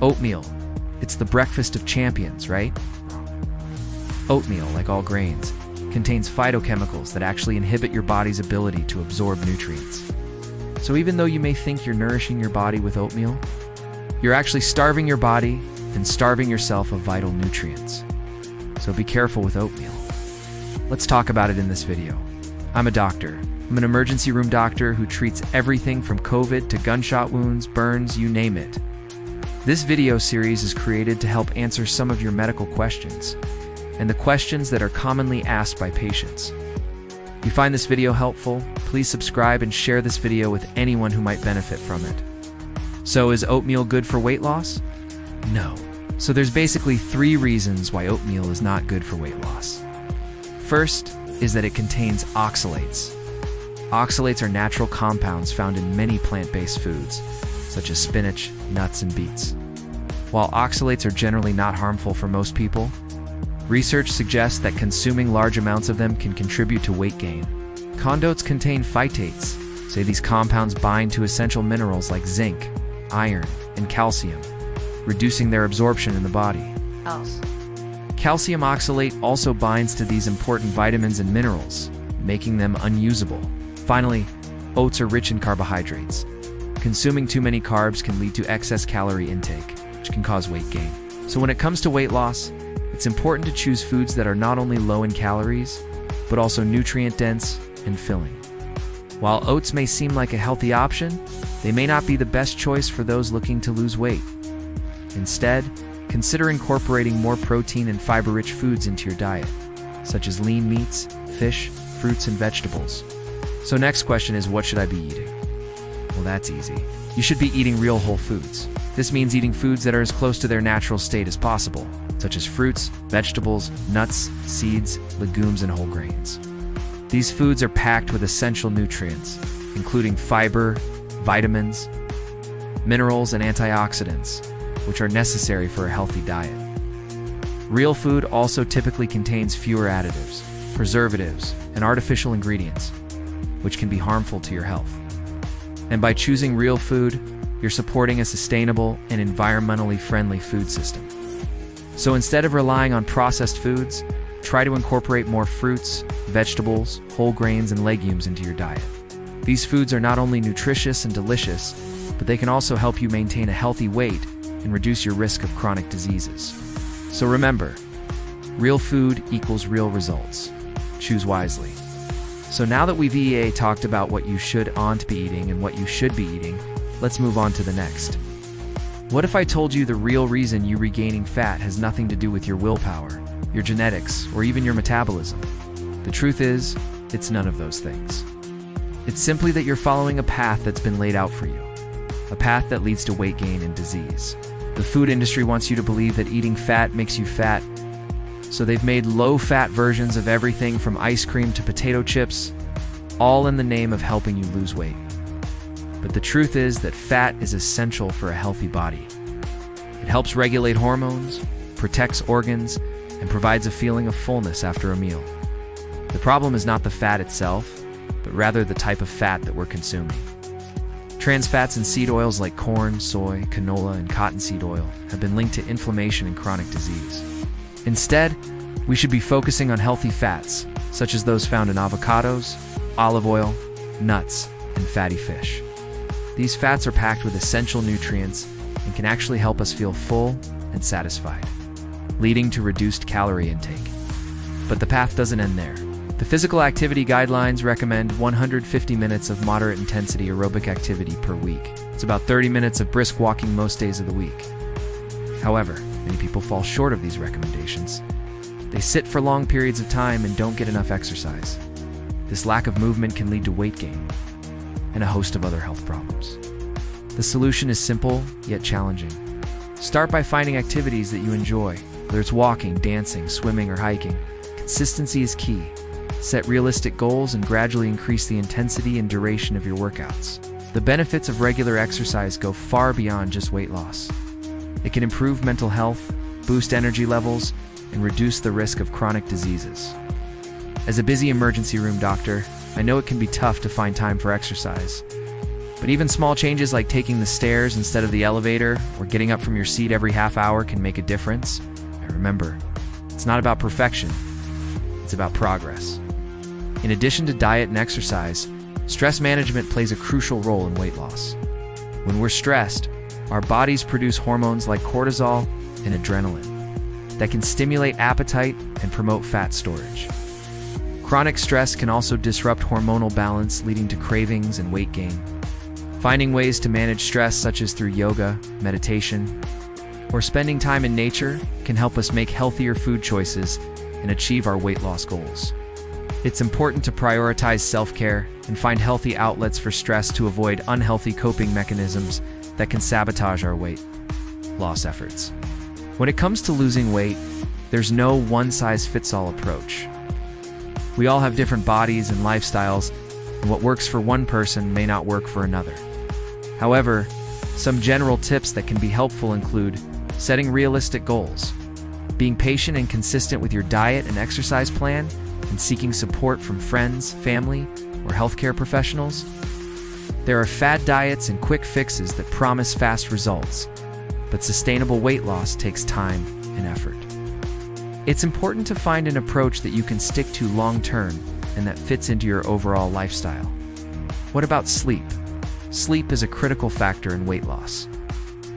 Oatmeal. It's the breakfast of champions, right? Oatmeal, like all grains, contains phytochemicals that actually inhibit your body's ability to absorb nutrients. So even though you may think you're nourishing your body with oatmeal, you're actually starving your body and starving yourself of vital nutrients. So be careful with oatmeal. Let's talk about it in this video. I'm a doctor. I'm an emergency room doctor who treats everything from COVID to gunshot wounds, burns, you name it. This video series is created to help answer some of your medical questions and the questions that are commonly asked by patients. If you find this video helpful, please subscribe and share this video with anyone who might benefit from it. So is oatmeal good for weight loss? No. So there's basically 3 reasons why oatmeal is not good for weight loss. First is that it contains oxalates. Oxalates are natural compounds found in many plant-based foods, such as spinach, nuts, and beets. While oxalates are generally not harmful for most people, research suggests that consuming large amounts of them can contribute to weight gain. Condotes contain phytates, say these compounds bind to essential minerals like zinc, iron, and calcium, reducing their absorption in the body. Calcium oxalate also binds to these important vitamins and minerals, making them unusable. Finally, oats are rich in carbohydrates. Consuming too many carbs can lead to excess calorie intake, which can cause weight gain. So when it comes to weight loss, it's important to choose foods that are not only low in calories, but also nutrient-dense and filling. While oats may seem like a healthy option, they may not be the best choice for those looking to lose weight. Instead, consider incorporating more protein and fiber-rich foods into your diet, such as lean meats, fish, fruits, and vegetables. So next question is, what should I be eating? Well, that's easy. You should be eating real whole foods. This means eating foods that are as close to their natural state as possible, such as fruits, vegetables, nuts, seeds, legumes, and whole grains. These foods are packed with essential nutrients, including fiber, vitamins, minerals, and antioxidants, which are necessary for a healthy diet. Real food also typically contains fewer additives, preservatives, and artificial ingredients, which can be harmful to your health. And by choosing real food, you're supporting a sustainable and environmentally friendly food system. So instead of relying on processed foods, try to incorporate more fruits, vegetables, whole grains, and legumes into your diet. These foods are not only nutritious and delicious, but they can also help you maintain a healthy weight and reduce your risk of chronic diseases. So remember, real food equals real results. Choose wisely. So now that we've talked about what you shouldn't be eating and what you should be eating, let's move on to the next. What if I told you the real reason you regaining fat has nothing to do with your willpower, your genetics, or even your metabolism? The truth is, it's none of those things. It's simply that you're following a path that's been laid out for you, a path that leads to weight gain and disease. The food industry wants you to believe that eating fat makes you fat, so they've made low-fat versions of everything from ice cream to potato chips, all in the name of helping you lose weight. But the truth is that fat is essential for a healthy body. It helps regulate hormones, protects organs, and provides a feeling of fullness after a meal. The problem is not the fat itself, but rather the type of fat that we're consuming. Trans fats in seed oils like corn, soy, canola, and cottonseed oil have been linked to inflammation and chronic disease. Instead, we should be focusing on healthy fats, such as those found in avocados, olive oil, nuts, and fatty fish. These fats are packed with essential nutrients and can actually help us feel full and satisfied, leading to reduced calorie intake. But the path doesn't end there. The physical activity guidelines recommend 150 minutes of moderate intensity aerobic activity per week. It's about 30 minutes of brisk walking most days of the week. However, many people fall short of these recommendations. They sit for long periods of time and don't get enough exercise. This lack of movement can lead to weight gain and a host of other health problems. The solution is simple, yet challenging. Start by finding activities that you enjoy, whether it's walking, dancing, swimming, or hiking. Consistency is key. Set realistic goals and gradually increase the intensity and duration of your workouts. The benefits of regular exercise go far beyond just weight loss. It can improve mental health, boost energy levels, and reduce the risk of chronic diseases. As a busy emergency room doctor, I know it can be tough to find time for exercise. But even small changes like taking the stairs instead of the elevator or getting up from your seat every half hour can make a difference. And remember, it's not about perfection, it's about progress. In addition to diet and exercise, stress management plays a crucial role in weight loss. When we're stressed, our bodies produce hormones like cortisol and adrenaline that can stimulate appetite and promote fat storage. Chronic stress can also disrupt hormonal balance, leading to cravings and weight gain. Finding ways to manage stress, such as through yoga, meditation, or spending time in nature, can help us make healthier food choices and achieve our weight loss goals. It's important to prioritize self-care and find healthy outlets for stress to avoid unhealthy coping mechanisms that can sabotage our weight loss efforts. When it comes to losing weight, there's no one-size-fits-all approach. We all have different bodies and lifestyles, and what works for one person may not work for another. However, some general tips that can be helpful include setting realistic goals, being patient and consistent with your diet and exercise plan, and seeking support from friends, family, or healthcare professionals. There are fad diets and quick fixes that promise fast results, but sustainable weight loss takes time and effort. It's important to find an approach that you can stick to long-term and that fits into your overall lifestyle. What about sleep? Sleep is a critical factor in weight loss.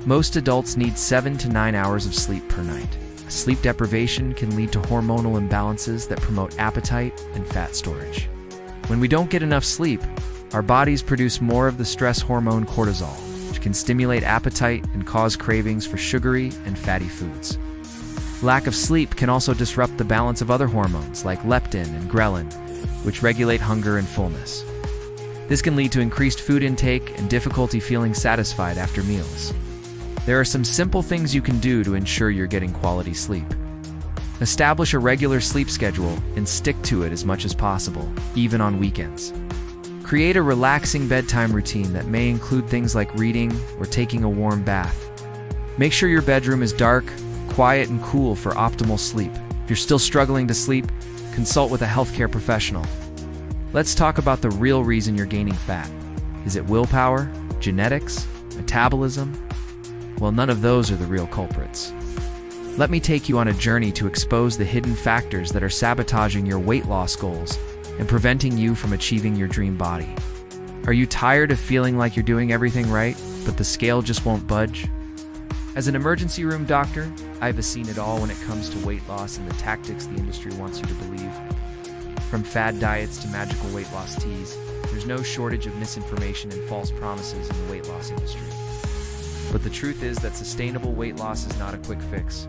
Most adults need 7 to 9 hours of sleep per night. Sleep deprivation can lead to hormonal imbalances that promote appetite and fat storage. When we don't get enough sleep, our bodies produce more of the stress hormone cortisol, which can stimulate appetite and cause cravings for sugary and fatty foods. Lack of sleep can also disrupt the balance of other hormones like leptin and ghrelin, which regulate hunger and fullness. This can lead to increased food intake and difficulty feeling satisfied after meals. There are some simple things you can do to ensure you're getting quality sleep. Establish a regular sleep schedule and stick to it as much as possible, even on weekends. Create a relaxing bedtime routine that may include things like reading or taking a warm bath. Make sure your bedroom is dark, quiet, and cool for optimal sleep. If you're still struggling to sleep, consult with a healthcare professional. Let's talk about the real reason you're gaining fat. Is it willpower, genetics, metabolism? Well, none of those are the real culprits. Let me take you on a journey to expose the hidden factors that are sabotaging your weight loss goals and preventing you from achieving your dream body. Are you tired of feeling like you're doing everything right, but the scale just won't budge? As an emergency room doctor, I've seen it all when it comes to weight loss and the tactics the industry wants you to believe. From fad diets to magical weight loss teas, there's no shortage of misinformation and false promises in the weight loss industry. But the truth is that sustainable weight loss is not a quick fix.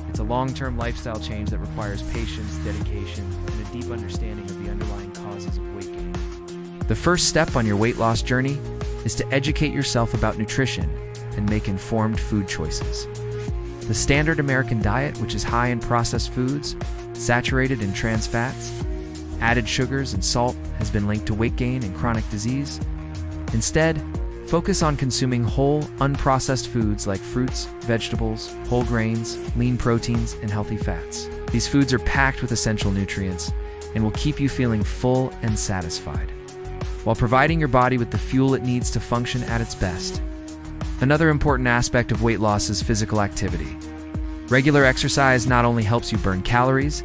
It's a long-term lifestyle change that requires patience, dedication, and a deep understanding of the underlying causes of weight gain. The first step on your weight loss journey is to educate yourself about nutrition and make informed food choices. The standard American diet, which is high in processed foods, saturated in trans fats, added sugars, and salt, has been linked to weight gain and chronic disease. Instead, focus on consuming whole, unprocessed foods like fruits, vegetables, whole grains, lean proteins, and healthy fats. These foods are packed with essential nutrients and will keep you feeling full and satisfied, while providing your body with the fuel it needs to function at its best. Another important aspect of weight loss is physical activity. Regular exercise not only helps you burn calories,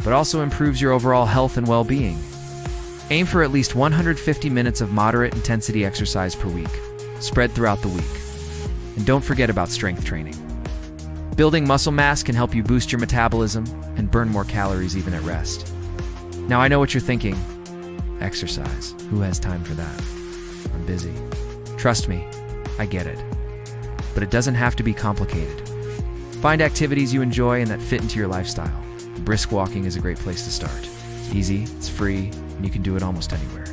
but also improves your overall health and well-being. Aim for at least 150 minutes of moderate intensity exercise per week, spread throughout the week. And don't forget about strength training. Building muscle mass can help you boost your metabolism and burn more calories even at rest. Now I know what you're thinking. Exercise. Who has time for that? I'm busy. Trust me, I get it. But it doesn't have to be complicated. Find activities you enjoy and that fit into your lifestyle. Brisk walking is a great place to start. It's easy, it's free, and you can do it almost anywhere.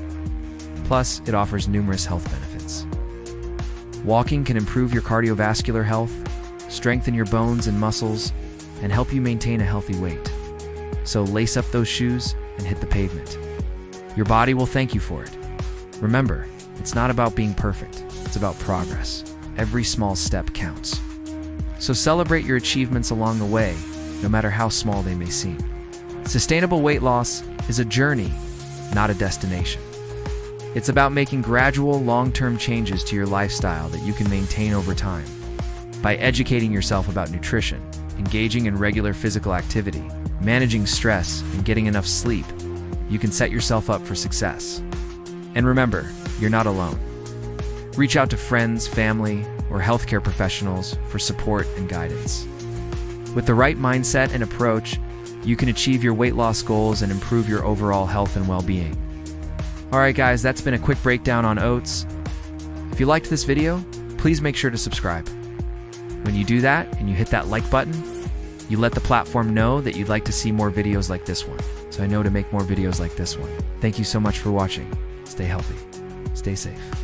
Plus, it offers numerous health benefits. Walking can improve your cardiovascular health, strengthen your bones and muscles, and help you maintain a healthy weight. So lace up those shoes and hit the pavement. Your body will thank you for it. Remember, it's not about being perfect, it's about progress. Every small step counts. So celebrate your achievements along the way, no matter how small they may seem. Sustainable weight loss is a journey, not a destination. It's about making gradual, long-term changes to your lifestyle that you can maintain over time. By educating yourself about nutrition, engaging in regular physical activity, managing stress, and getting enough sleep, you can set yourself up for success. And remember, you're not alone. Reach out to friends, family, or healthcare professionals for support and guidance. With the right mindset and approach, you can achieve your weight loss goals and improve your overall health and well-being. Alright guys, that's been a quick breakdown on oats. If you liked this video, please make sure to subscribe. When you do that and you hit that like button, you let the platform know that you'd like to see more videos like this one, so I know to make more videos like this one. Thank you so much for watching. Stay healthy. Stay safe.